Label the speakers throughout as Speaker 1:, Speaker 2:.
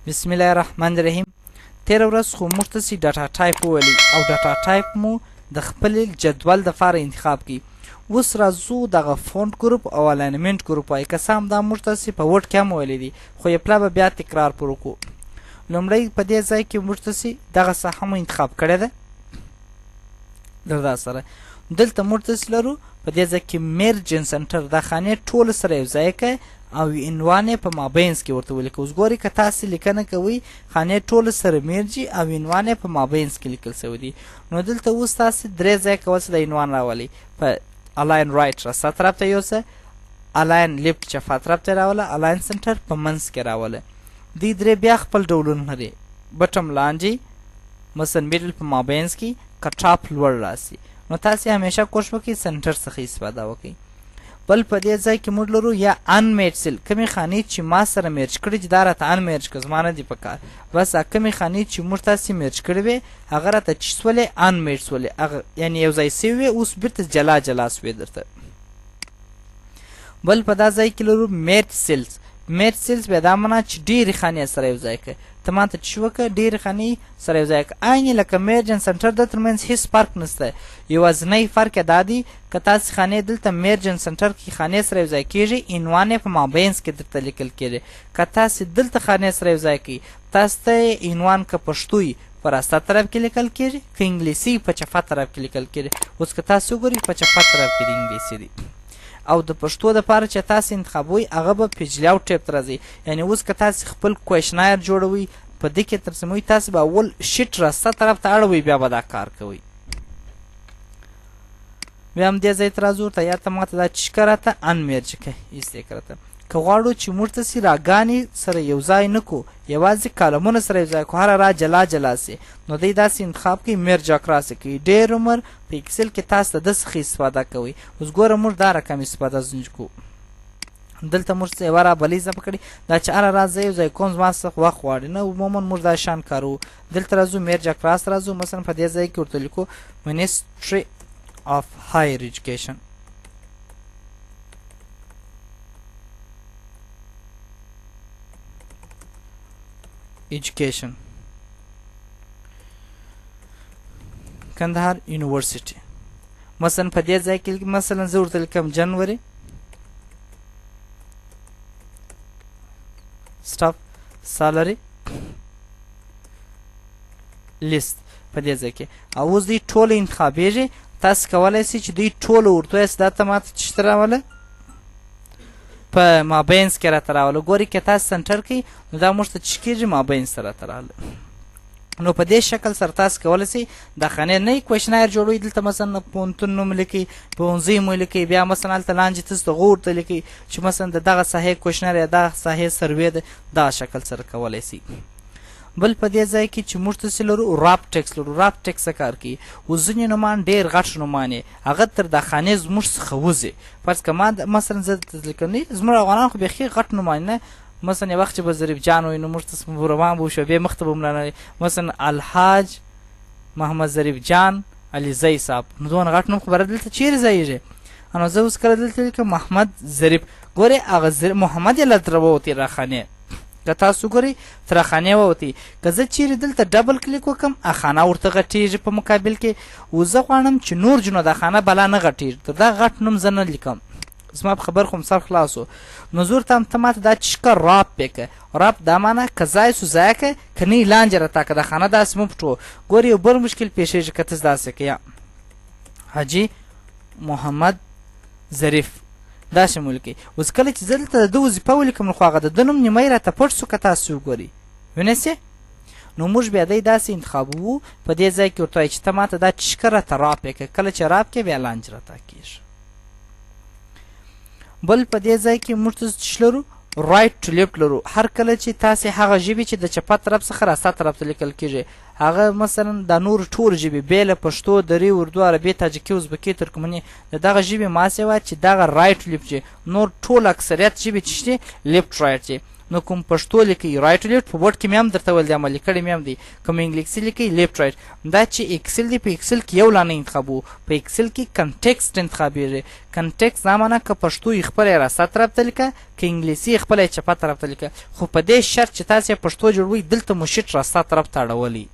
Speaker 1: بسم الله الرحمن الرحیم. تېره ورځ خو موږ تاسې ډاټا ټایپ وویلی او ډاټا ټایپ مو د خپل جدول دپاره انتخاب کړي. اوس راځو دغه فونټ ګروپ او الاینمنټ ګروپ وایي. که څه هم دا موږ تاسې په وډ کې هم ویلی دي، خو یې پله به بیا تکرار پر وکړو. لومړی په دې ځای کې موږ تاسې دغه ساحه مو انتخاب کړې ده دردا سره. دلته موږ تاسې لرو په دې ځای کې میرجن سنټر، دا خانې ټوله سره یو ځای کړئ او عنوان یې په مابینس کې ورته ولیکئ. اوس ګورئ که تاسې لیکنه کوئ خانې ټوله سره میرجي او عنوان یې په مابینس کې لیکل سوی دی، نو دلته اوس تاسې درې ځای کولی شئ د عنوان راولئ. په الاین رایټ راسته طرف ته یوسه، الاین لیفټ چپه طرف ته راوله، الاین سنټر په منځ کې راوله. دوی درې بیا خپل ډولونه لري، بټم لاندې، مثلا میډل په مابینس کې، که ټاپ لوړ راسي. نو تاسې همیشه کوشش وکړئ سنټر څخه استفاده وکړئ. بل په دې ځای کې موږ لرو یا انمیج سیل، کومې خانې چې ما سره میرج کړي چې دا راته انمیج کړه، زما نه دي په کار. بس کومې خانې چې موږ تاسې میرج کړې وې هغه راته چې سولې انمیج سولې، هغه یعنې یو ځای سوي وې، اوس بېرته جلا جلا سوې درته. بل په دا ځای کې لرو میرج سیلز. میرج سیلز بیا دا معنا چې ډېرې خانې سره یو ځای کړه. ته ماته چې وکړه ډېرې خانې سره یو ځای کړه، عین لکه میرجن سنټر د ترمنځ هېڅ فرق نشته. یوازینی فرق یې دا دی که تاسې خانې دلته میرجن سنټر کې خانې سره یو ځای کېږي، عنوان یې په مابینس کې درته لیکل کېږي. که تاسې دلته خانې سره یو ځای کوئ، تاسو ته عنوان که پښتو وي په راسته طرف کې لیکل کېږي، که انګلیسي په چپه طرف کې لیکل کېږي. اوس که تاسې وګورئ په چپه طرف کې د انګلیسي دی، او د پښتو دپاره چې تاسې انتخابوئ هغه به پیجلي او ټیپ ته راځي. یعنې اوس که تاسې خپل کویشنایر جوړوئ په دې کې ترسموئ، تاسې به اول شیټ راسته طرف ته اړوئ، بیا به دا کار کوئ. بیا هم دې ځای ته راځو، ورته یا ته ماته دا چې که راته انمیرج کړئ ایستی که راته. که غواړو چې موږ تاسې راګانې سره یو ځای نه کړو، یوازې کالمونه سره یو ځای کړو، هره را جلا جلا سي، نو دی داسې انتخاب کوي میرج اکراس کوي. ډېر عمر په ایکسل کې تاسو ته د څخه استفاده کوئ. اوس ګوره موږ دا رقم استفاده ځنې کوو. دلته موږ څه یوه رابلۍ اضافه کړې، دا چې هره راز زه یو ځای کوم زما څخه وخت غواړي نه، عموما موږ دا شان کاروو. دلته راځو میرج اکراس راځو، مثلا په دې ځای کې ورته لیکو منسټري اف هایر ایجوکیشن. ایجوکیشن کندهار یونیورسيټي. مثلا په دې ځای کې مثلا زه ورته لیکم جنوري سټاف سالري لیست په دې ځای کې. او اوس دوی ټوله انتخابېږي، تاسو کولی شئ چې دوی ټوله ورته وایاست دا ته ماته چې راوله په مابینس کې راته راوله. ګورئ که تاسو سنټر کوئ نو دا موږ ته چې کېږي مابینس ته راته راغله. نو په دې شکل سره تاسو کولی شئ دا خانې نه کویشنایر جوړوئ. دلته مثلا پوهنتون نوم لیکئ، پوهنځی مو لیکئ، بیا مثلا هلته لاندې تاسو ته غور ته لیکئ چې مثلا د دغه ساحې کویشنر یا دغه ساحې سروې ده، دا شکل سره کولی شئ. بل په دې ځای کې چې موږ تاسې لرو راب ټیکس لرو. راب ټیکس څه کار کوي؟ اوس ځینې نومان ډېر غټ نومان یې هغه تر دا خانې زموږ څخه وځي. فرض که ما مثلا زه لیکم زموږ افغانان خو بیخي غټ نومان نه، مثلا یو وخت چې به ظریف جان وایي نو موږ ته روان به وشو، بیا مخ ته به ملانه مثلا الحاج محمد ظریف جان علیزی صاحب، نو دونه غټ نوم خو بره دلته چیرې ځایږي؟ نو زه اوس کله دلته لیکم محمد ظریف، ګورئ هغه محمد یې له تره ووتې را خانې. که تاسو ګورئ تر خانې ووتې، که زه چیرې دلته ډبل کلیک وکړم خانه ورته غټېږي په مقابل کې. اوس زه غواړم چې نور جنو دا خانه بلا نه غټېږي، تر دا غټ نوم زه نه لیکم، زما په خبر خو سر خلاص و. نو زه ورته ته ماته دا چې که راب پې کړه. راب دا معنی که ځای سو ځای کړه، که نه یې لاندې راته که دا خانه داسې مه پټوه. ګورې یو بل مشکل پیښېږي که تاسې داسې کړې، یا حاجي محمد ظریف داسې مو لیکئ. اوس کله چې زه دلته د ده وظیفه ولیکم نو خو هغه د ده نوم نیمی راته پټ سو. که تاسو وګورئ ونیسئ، نو موږ بیا دی داسې انتخابوو. په دې ځای کې ورته وایي چې ته ماته دا چې راته راب پې کړه، کله چې راب کړې بیا لاندې راته کېږي. بل په دې ځای کې موږ څه لرو؟ رایټ ټو لیفټ لرو. هر کله چې تاسې هغه ژبې چې د چپه طرف څخه راسته طرف ته لیکل کېږي، هغه مثلا دا نور ټول ژبې بې له پښتو، دري، اردو، عربي، تاجکي، ازبکي، ترکمني، د دغه ژبې ماسې وایي چې دغه رایټ لیفټ چې نور ټول اکثریت ژبې چې شته لیفټ رایټ چې. نو کوم پښتو لیکي رایټ لیفټ په ورډ کې مې هم درته ویل دی عملي کړی مې هم دی کوم انګلیسي لیکي لیفټ رایټ دا چې ایکسل دی په ایکسل کې یو لانه انتخابو په ایکسل کې کنټیکسټ انتخابېږي کنټیکسټ دا معنی که پښتو یې خپله یې راسته طرف ته لیکه که انګلیسي یې خپله یې چپه طرف ته لیکه خو په دې شرط چې تاسې پښتو جوړوئ دلته مو شیټ راسته طرف ته اړولی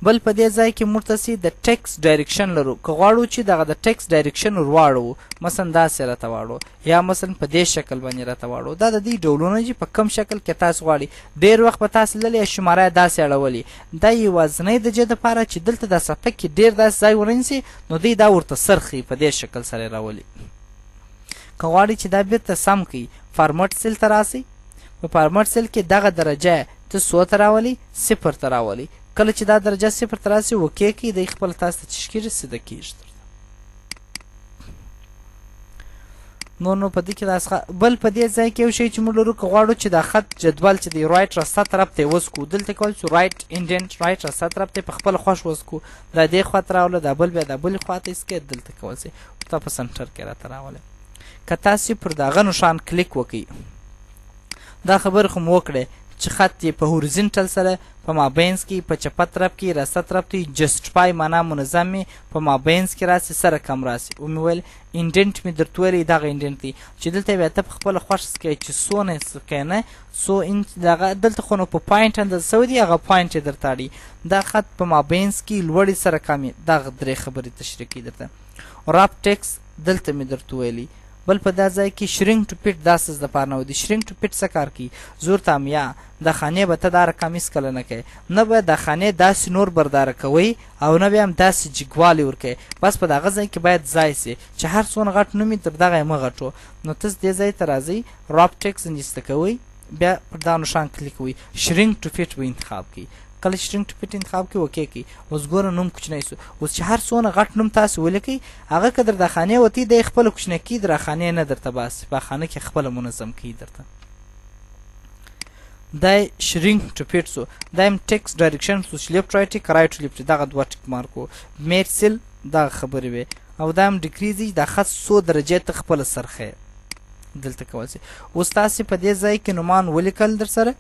Speaker 1: بل په دې ځای کې موږ تاسې د ټیکسټ ډایرکشن لرو که غواړو چې دغه د ټیکسټ ډایرکشن ور واړو مثلا داسې راته واړو یا مثلا په دې شکل باندې راته واړو دا د دې ډولونه چې په کم شکل کې تاسو غواړئ ډېر وخت به تاسو لیدلی شماره یې داسې اړولي دا یوازنۍ د دې دپاره چې دلته د صفحه کې ډېر داسې ځای ورنیسي نو دوی دا ورته سرخي په دې شکل سره یې راولي که غواړئ چې دا بیرته سم کړي فارمټ سیل ته راسئ په فارمټ سیل کې دغه درجه ته څو ته راولي صفر ته راولي کله چې دا درجه صفر ته راسي اوکې کړئ دی خپله تاسو ته چې کېږي سیده کېږي نو په دې کې دا بل په دې ځای کې یو شی چې موږ لرو که غواړو چې دا خط جدول چې دی رایټ راسته طرف ته یې وسکو دلته کولی شو رایټ انډنټ رایټ راسته طرف ته یې په خپله خوښ وسکو دا دې خوا ته راوله دا بل بیا دا بلې خوا ته یې دلته کولی شئ ورته په سنټر کې راته راولی که تاسې پر دغه نښان کلیک وکړئ دا خبرې خو مو وکړې چې خط یې په هورزنټل سره په مابینس کې په چپه طرف کې راسته طرف ته جسټفای معنا منظم مې په مابینس کې راسي سره کم راسي ومې ویل انډنټ مې درته ویلی دغه انډنټ دی چې دلته بیا ته په خپله خوښ کوې چې څونه که نه څو انچ دغه دلته خو نو په پاینټ اندازه سوی دی هغه پاینټ یې درته اړي دا خط په مابینس کې لوړې سره کمې دغه درې خبرې تشریح کوي درته راپ ټیکس دلته مې درته ویلی بل په دا ځای کې شرینک ټو پیټ دا څه دپاره نه و دي شرینک ټو پیټ څه کار کوي زور ته هم یا د خانې به ته دا رقم هېڅکله نه کوې نه به د خانې داسې نور برداره کوئ او نه بیا هم داسې جګوالی ورکوئ بس په دغه ځای کې باید ځای سي چې هر څونه غټ نوم وي تر دغه یې مه غټو نو تاسو دې ځای ته راځئ راپ ټیکس انجسته کوئ بیا پر دا نښان کلیک کوئ شرینک ټو پیټ به انتخاب کوئ کله چې شرینک ټو پیټ انتخاب کړئ اوکې کړئ اوس ګوره نوم کوچنی سو اوس چې هر څونه غټ نوم تاسو ولیکئ هغه که در د خانې وتي دی خپله کوچنی کړي در خانې نه درته باسي په خانه کې خپله منظم کوي درته دا شرینک ټو پیټ سو دا هم ټیکسټ ډایرکشن سو چې لیفټ رایټ که رایټ لیفټ دغه دوه ټیک مارک و میټ سیل دغه خبرې وې او دا هم ډیکریزي دا خط څو درجې ته خپله سرخی دلته کولی شئ اوس تاسې په دې ځای کې نومان ولیکل در سره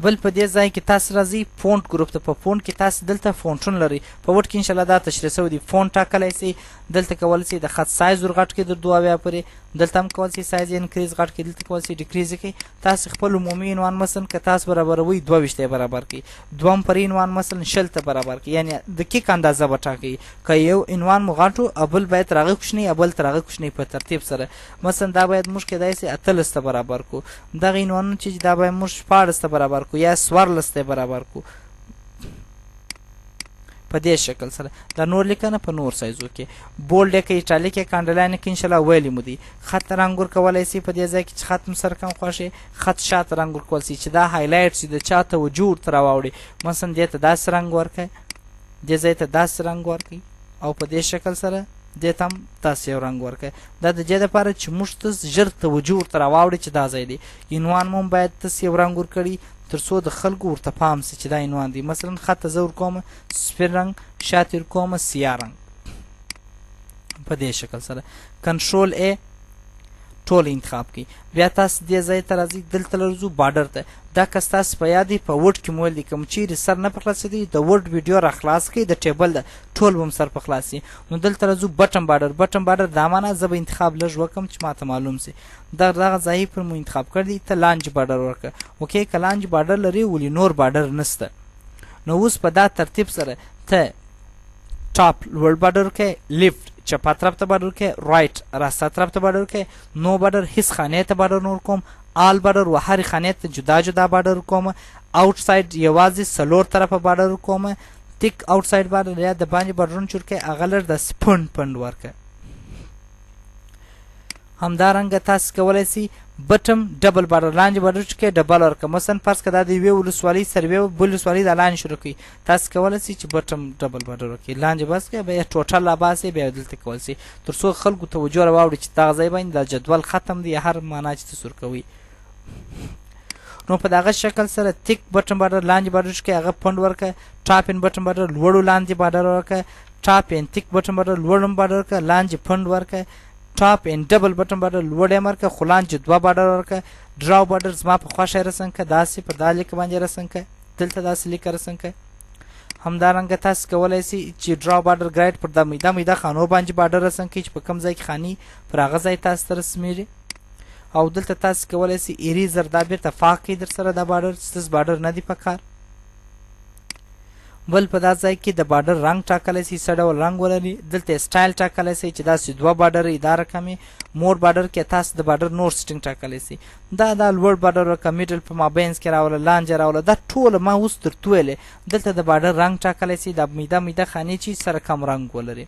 Speaker 1: بل په دې ځای کې تاسو راځئ فونټ ګروپ ته په فونټ کې تاسو دلته فونټونه لرئ په وټ کې انشاءالله دا تشریح سوی دی فونټ ټاکلی سئ دلته کولی شئ د خط سایز ور غټ کړئ در دوه اویا پورې دلته هم کولی شئ سایز انکریز غټ کړئ دلته کولی شئ ډیکریز یې کړئ تاسو خپل عمومي عنوان مثلا که تاسو برابروئ 22 ته برابر کړئ دوم پرې عنوان مثلا 20 ته برابر کړئ یعنې دقیق اندازه به ټاکئ که یو عنوان مو غټ او بل باید تر هغه کوچنی او بل تر هغه کوچنی په ترتیب سره مثلا دا باید موږ کیدای شي 18 ته برابر کړو دغه عنوانونه چې دا باید موږ 14 ته برابر کړو یا 14 ته برابر کړو په دې شکل سره دا نور لیکنه په نور سایزو کې بولډ یې که ایټالیک یې که انډرلاین یې که انشاءالله ویلي مو دي خط رنګ ورکولی سي په دې ځای کې چې خط م سره کم خوښ خط شاته رنګ ورکولی سي چې دا هایلایټ سي د چا توجه ورته راواوړي مثلا دې ته داسې رنګ ورکړئ دې ځای ته داسې رنګ ورکړئ او په دې شکل سره دې ته هم داسې یو رنګ ورکړئ دا د دې دپاره چې موږ ته ژر توجه ورته راواوړي چې دا ځای دی عنوان مو هم باید تاسې یو رنګ ورکړي تر څو د خلکو ورته پام سي چې دا عنوان دی مثلا خط ته زه ورکوم سپین رنګ شاته ورکوم سیاه رنګ په دې شکل سره کنټرول ا ټول انتخاب کړئ بیا تاسو دې ځای ته راځئ دلته لرځو بارډر ته دا که ستاسو په یاد په وډ کې مو ویل دي کوم چیرې سر نه په خلاصېدی د وډ ویډیو را خلاص کړئ د ټیبل ده ټول به م سر په خلاص شي نو دلته راځو بټن بارډر دا معنی زه به انتخاب لږ وکړم چې ماته معلوم سي دغه ځای پر مو انتخاب کړی ته لانج بارډر ورکړه اوکې که لانج بارډر لري ولې نور بارډر نشته نو اوس په دا ترتیب سره ته ټاپ لوړ بارډر کې لیفټ چپه طرف ته بارډر کې رایټ راسته طرف ته بارډر کې نو بارډر هیڅ خانې ته بارډر نور کوم آل بارډر و هرې خانې ته جدا جدا بارډر کوم آوټ ساید یوازې څلور طرفه بارډر کوم ټیک آوټ ساید بارډر یا د باندې بارډرونه جوړ کړئ هغه لږ داسې پنډ ورکړئ همدارنګه تاسو کولی شئ بټم ډبل بارډر لاندې بارډر چې کې ډبل ورکړه مثلا فرض که دا د یوې ولسوالۍ سره یوې بل ولسوالۍ دا لاندې شروع کړئ تاسو کولی شئ چې بټم ډبل بارډر وکړئ لاندې بس کړئ بیا ټوټل راباسئ بیا دلته کولی شئ تر څو خلکو توجه راواوړي چې دغه ځای باندې دا جدول ختم دی هر معنا چې تاسو ورکوئ نو په دغه شکل سره تیک بټن بارډر لاندې بارډر چې هغه پنډ ورکړه ټاپ ان بټن بارډر لوړو لاندې بارډر ورکړه ټاپ ان تیک بټن بارډر لوړم بارډر ورکړه لاندې پنډ ورکړه ټاپ ان ډبل بټن بارډر لوړ یې مرکه خو لاندې 2 بارډر ورکه ډراو بارډر زما په خوښه رسم که داسې په دا لیک باندې رسم که دلته داسې لیک رسم که همدارنګه تاسو کولی شئ چې ډراو بارډر ګایډ پر دا میده خانو باندې بارډر رسم کړئ چې په کوم ځای کې خاني پر هغه ځای تاسو ته رسمیږي او دلته تاسو کولی شئ اریزر دا بیرته پاک کړئ در سره دا بارډر چې تاسو بارډر نه دی پکار بل په دا ځای کې د بارډر رنګ ټاکلی شئ څه ډول رنګ ولري دلته سټایل ټاکلی شئ چې داسې 2 بارډر دا رقمې مور بارډر کې تاسو د بارډر نور سټینګ ټاکلی شئ دا لوړ بارډر ورکه میډل په مابینځ کې راوله لاندې راوله دا ټوله ما اوس درته ویلې دلته د بارډر رنګ ټاکلی شئ دا میده خانې چې سره کم رنګ ولري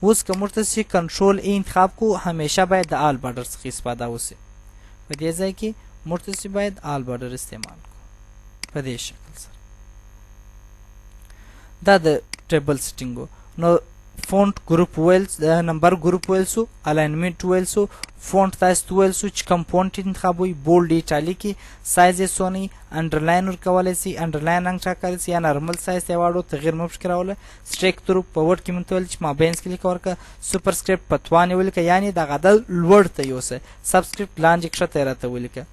Speaker 1: اوس که موږ تاسې کنټرول ای انتخاب کو همیشه باید د آل بارډر څخه استفاده وشي په دې ځای کې موږ تاسې باید آل بارډر استعمال کو په دې شکل سره دا د ټیبل سیټینګ نو فونټ ګروپ ویل نمبر ګروپ ویل سو الاینمنت ویل سو فونټ تاسو ویل سو چې کوم فونټ انتخابوي بولډ ایټالیک سایز یې سونی انډرلاین ورکولی شي انډرلاین رنګ ټاکلی شي یا نارمل سایز ته واړو تغیر مه پکې راوله سټریک ترو په ورډ کې مونږ ته ویل چې مابینځ کې لیکه ورکړه سوپرسکرپټ په توانې ولیکه یعنې دغه عدد لوړ ته یوسه سبسکرپټ لاندې کښته یې راته ولیکه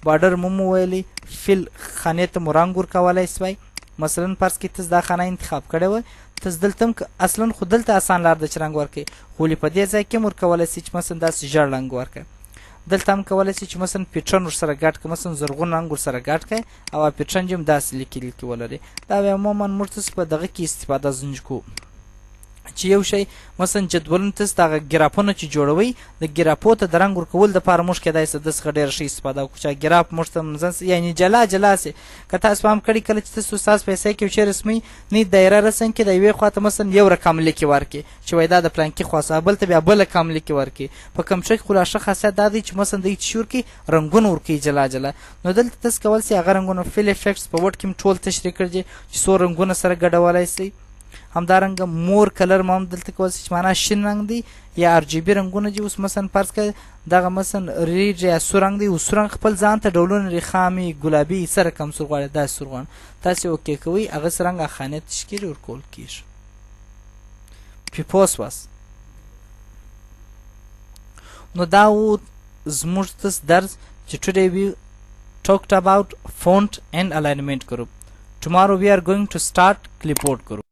Speaker 1: بارډر مو ویلي فل خانې ته مو رنګ ورکولی شوی مثلا فرض کې تاسو دا خانه انتخاب کړې وه تاسو دلته اصلا خو دلته اسان لار ده چې رنګ ورکړئ خو په دې ځای کې هم ورکولی شئ چې مثلا داسې ژړ رنګ ورکړئ دلته هم کولی شئ چې مثلا پیټرن ورسره ګډ کړئ مثلا زرغون رنګ ورسره ګډ کړئ او پیټرن چې هم داسې لیکي ولري دا بیا عموما موږ تاسو په دغه کې استفاده ځنې کوو چې یو شی مثلا جدولونه تاسو دغه ګرافونه چې جوړوئ د ګرافو ته د رنګ ورکول دپاره موږ کیدای شي د څخه ډېره ښه استفاده وکړو چې ګراف موږ ته یعنې جلا سي که تاسو پام کړي کله چې تاسو ستاسو پیسې کې یو شی رسموئ نه دایره رسم کړي د یوې خوا ته مثلا یو رقم لیکې ورکړي چې وایي دا د پلانکي خوا څخه بل ته بیا بل رقم لیکې ورکړي په کمپیوټر کې خو لا ښه خاصیت دا دی چې مثلا دوی چې ورکړي رنګونه ورکوي جلا نو دلته تاسو کولی شئ هغه رنګونه فیل افیکټس په ورډ کې هم ټول تشریح کړي چې څو رنګونه سره ګډولی شئ همدارنګه مور کلر ما هم دلته کولی شئ چې معنا شین رنګ دی یا ار جی بي رنګونه چې اوس مثلا فرض کړئ دغه مثلا ریډ یا سور رنګ دی اوس سور رنګ خپل ځان ته ډولونه رخامي ګلابي سره کم سور غواړي داسې سور غواړم تاسې اوکې کوئ هغه څه رنګ خانې تشکیل ورکول کېږي پیپوس واس نو دا و زموږ تاسو درس چې today we talked about font and alignment group tomorrow we are going to start clipboard group